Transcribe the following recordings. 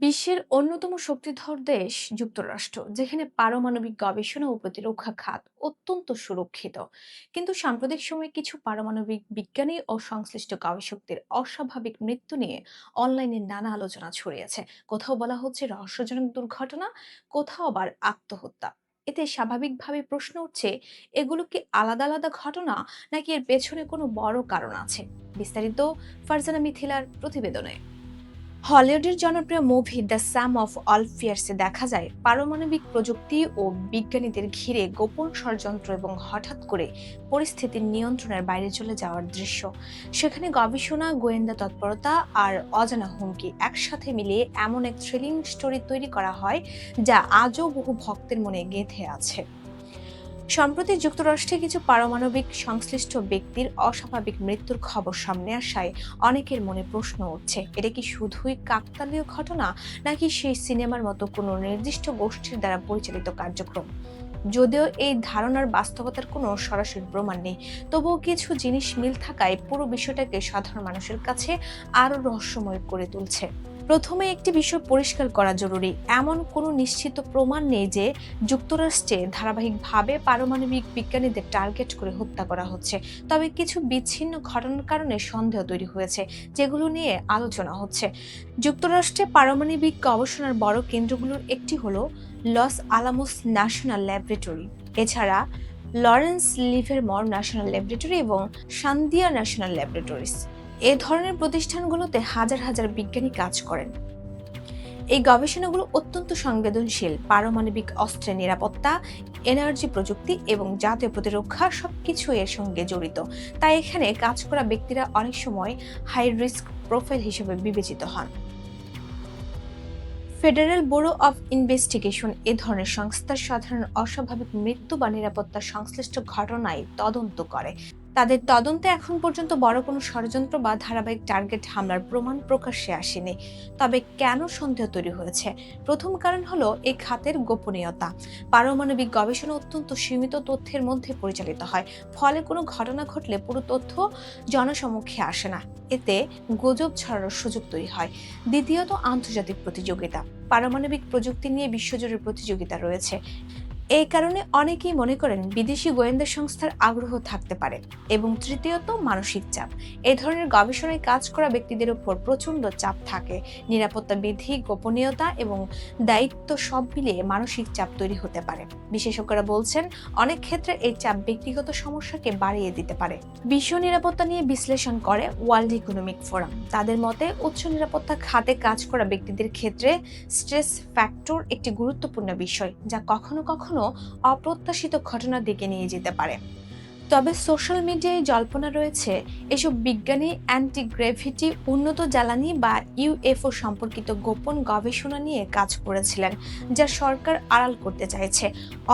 বিশ্বের অন্যতম শক্তিধর দেশ যুক্তরাষ্ট্র, যেখানে পারমাণবিক গবেষণা ও প্রতিরক্ষা খাত অত্যন্ত সুরক্ষিত। কিন্তু সাম্প্রতিক সময়ে কিছু পারমাণবিক বিজ্ঞানী ও সংশ্লিষ্ট গবেষকদের অস্বাভাবিক মৃত্যু নিয়ে অনলাইনে নানা আলোচনা ছড়িয়েছে। কোথাও বলা হচ্ছে রহস্যজনক দুর্ঘটনা, কোথাও আবার আত্মহত্যা। এতে স্বাভাবিকভাবে প্রশ্ন উঠছে, এগুলো কি আলাদা আলাদা ঘটনা, নাকি এর পেছনে কোনো বড় কারণ আছে? বিস্তারিত ফারজানা মিথিলার প্রতিবেদনে। হলিউডের জনপ্রিয় movie the sum of all ফিয়ার্সে দেখা যায় পারমাণবিক প্রযুক্তি ও বিজ্ঞানীদের ঘিরে গোপন ষড়যন্ত্র এবং হঠাৎ করে পরিস্থিতির নিয়ন্ত্রণের বাইরে চলে যাওয়ার দৃশ্য। সেখানে গবেষণা, গোয়েন্দা তৎপরতা আর অজানা হুমকি একসাথে মিলিয়ে এমন এক থ্রিলিং স্টোরি তৈরি করা হয় যা আজও বহু ভক্তের মনে গেঁথে আছে। সম্প্রতি যুক্তরাষ্ট্রে কিছু পারমাণবিক সংশ্লিষ্ট ব্যক্তির অস্বাভাবিক মৃত্যুর খবর সামনে আসায় অনেকের মনে প্রশ্ন উঠছে, এটা কি শুধুই কাকতালীয় ঘটনা, নাকি সেই সিনেমার মতো কোনো নির্দিষ্ট গোষ্ঠীর দ্বারা পরিচালিত কার্যক্রম? যদিও এই ধারণার বাস্তবতার কোনো সরাসরি প্রমাণ নেই, তবুও কিছু জিনিস মিল থাকায় পুরো বিষয়টাকে সাধারণ মানুষের কাছে আরো রহস্যময় করে তুলছে। প্রথমে একটি বিষয় পরিষ্কার করা জরুরি, এমন কোনো নিশ্চিত প্রমাণ নেই যে যুক্তরাষ্ট্রে ধারাবাহিকভাবে পারমাণবিক বিজ্ঞানীদের টার্গেট করে হত্যা করা হচ্ছে। তবে কিছু বিচ্ছিন্ন ঘটনার কারণে সন্দেহ তৈরি হয়েছে, যেগুলো নিয়ে আলোচনা হচ্ছে। যুক্তরাষ্ট্রে পারমাণবিক গবেষণার বড় কেন্দ্রগুলোর একটি হলো লস আলামোস ন্যাশনাল ল্যাবরেটরি। এছাড়া লরেন্স লিভারমোর ন্যাশনাল ল্যাবরেটরি এবং সান্দিয়া ন্যাশনাল ল্যাবরেটরিজ, এ ধরনের প্রতিষ্ঠানগুলোতে হাজার হাজার বিজ্ঞানী কাজ করেন। এই গবেষণাগুলো অত্যন্ত সংবেদনশীল, পারমাণবিক অস্ত্রের নিরাপত্তা, এনার্জি প্রযুক্তি এবং জাতীয় প্রতিরক্ষা সবকিছু এর সঙ্গে জড়িত। তাই এখানে কাজ করা ব্যক্তিরা অনেক সময় হাই রিস্ক প্রোফাইল হিসেবে বিবেচিত হন। ফেডারেল ব্যুরো অব ইনভেস্টিগেশন এ ধরনের সংস্থার সাধারণ অস্বাভাবিক মৃত্যু বা নিরাপত্তা সংশ্লিষ্ট ঘটনায় তদন্ত করে। তাদের তদন্তে এখন পর্যন্ত বড় কোনো ষড়যন্ত্র বা ধারাবাহিক টার্গেট হামলার প্রমাণ প্রকাশ্যে আসেনি। তবে কেন সন্দেহ তৈরি হয়েছে? প্রথম কারণ হলো এই খাতের গোপনীয়তা। পারমাণবিক গবেষণা অত্যন্ত সীমিত তথ্যের মধ্যে পরিচালিত হয়, ফলে কোনো ঘটনা ঘটলে পুরো তথ্য জনসমক্ষে আসে না। এতে গুজব ছড়ানোর সুযোগ তৈরি হয়। দ্বিতীয়ত, আন্তর্জাতিক প্রতিযোগিতা। পারমাণবিক প্রযুক্তি নিয়ে বিশ্বজুড়ে প্রতিযোগিতা রয়েছে। এই কারণে অনেকেই মনে করেন বিদেশি গোয়েন্দা সংস্থার আগ্রহ থাকতে পারে। এবং তৃতীয়ত, মানসিক চাপ। এই ধরনের গবেষণায় কাজ করা ব্যক্তিদের উপর প্রচন্ড চাপ থাকে। নিরাপত্তা বিধি, গোপনীয়তা এবং দায়িত্ব সব মিলিয়ে মানসিক চাপ তৈরি হতে পারে। বিশেষজ্ঞরা বলছেন, অনেক ক্ষেত্রে এই চাপ ব্যক্তিগত সমস্যাকে বাড়িয়ে দিতে পারে। বিশ্ব নিরাপত্তা নিয়ে বিশ্লেষণ করে ওয়ার্ল্ড ইকোনমিক ফোরাম। তাদের মতে, উচ্চ নিরাপত্তা খাতে কাজ করা ব্যক্তিদের ক্ষেত্রে স্ট্রেস ফ্যাক্টর একটি গুরুত্বপূর্ণ বিষয়, যা কখনো কখনো অপ্রত্যাশিত ঘটনার দিকে নিয়ে যেতে পারে। তবে সোশ্যাল মিডিয়ায় জল্পনা রয়েছে, এসব বিজ্ঞানী অ্যান্টি গ্র্যাভিটি, উন্নত জ্বালানি বা ইউএফও সম্পর্কিত গোপন গবেষণা নিয়ে কাজ করেছিলেন, যা সরকার আড়াল করতে চাইছে,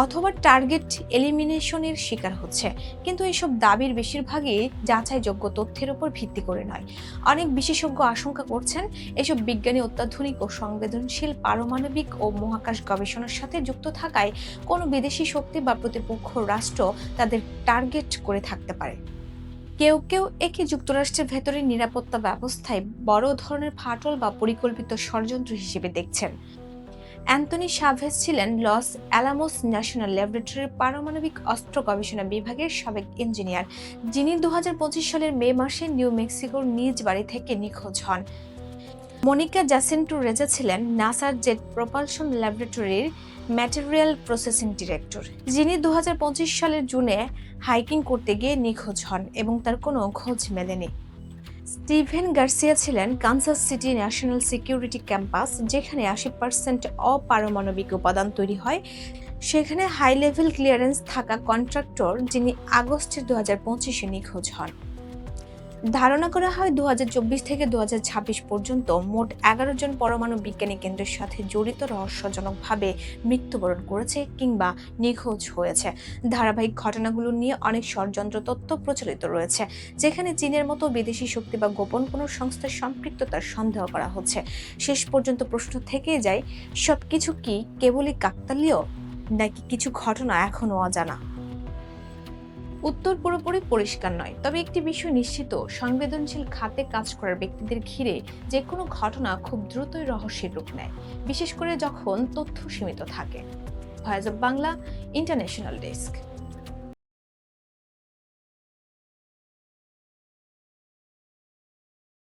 অথবা টার্গেট এলিমিনেশনের শিকার হচ্ছে। কিন্তু এসব দাবির বেশিরভাগই যাচাইযোগ্য তথ্যের উপর ভিত্তি করে নয়। অনেক বিশেষজ্ঞ আশঙ্কা করছেন, এসব বিজ্ঞানী অত্যাধুনিক ও সংবেদনশীল পারমাণবিক ও মহাকাশ গবেষণার সাথে যুক্ত থাকায় কোনো বিদেশি শক্তি বা প্রতিপক্ষ রাষ্ট্র তাদের টার্গেট করে থাকতে পারে। কেউ কেউ একে যুক্তরাষ্ট্রের ভেতরের নিরাপত্তা ব্যবস্থায় বড় ধরনের ফাটল বা পরিকল্পিত ষড়যন্ত্র হিসেবে দেখছেন। অ্যান্থনি সাভেজ ছিলেন লস অ্যালামোস ন্যাশনাল ল্যাবরেটরির পারমাণবিক অস্ত্র গবেষণা বিভাগের সাবেক ইঞ্জিনিয়ার, যিনি 2025 সালের মে মাসে নিউ মেক্সিকোর নিজ বাড়ি থেকে নিখোঁজ হন। মনিকা জাসিন্টো রেজা ছিলেন নাসার জেট প্রপালশন ল্যাবরেটরির ম্যাটেরিয়াল প্রসেসিং ডিরেক্টর, যিনি 2025 সালের জুনে হাইকিং করতে গিয়ে নিখোঁজ হন এবং তার কোনো খোঁজ মেলেনি। স্টিভেন গার্সিয়া ছিলেন Kansas city national security campus, যেখানে 80% অপারমাণবিক উপাদান তৈরি হয়, সেখানে হাই লেভেল ক্লিয়ারেন্স থাকা কন্ট্রাক্টর, যিনি আগস্টের 2025-এ নিখোঁজ হন। ধারণা করা হয় 2024 থেকে 2026 পর্যন্ত মোট 11 জন পরমাণু বিজ্ঞানী কেন্দ্রের সাথে জড়িত রহস্যজনকভাবে মৃত্যুবরণ করেছে কিংবা নিখোঁজ হয়েছে। ধারাবাহিক ঘটনাগুলো নিয়ে অনেক ষড়যন্ত্র তত্ত্ব প্রচলিত রয়েছে, যেখানে চীনের মতো বিদেশি শক্তি বা গোপন কোনো সংস্থার সম্পৃক্ততার সন্দেহ করা হচ্ছে। শেষ পর্যন্ত প্রশ্ন থেকেই যায়, সবকিছু কি কেবলই কাকতালীয়, নাকি কিছু ঘটনা এখনো অজানা? উত্তর পুরোপুরি পরিষ্কার নয়, তবে একটি বিষয় নিশ্চিত, সংবেদনশীল খাতে কাজ করার ব্যক্তিদের ঘিরে যে কোনো ঘটনা খুব দ্রুতই রহস্যের রূপ নেয়, বিশেষ করে যখন তথ্য সীমিত থাকে। Voice of Bangla, international desk.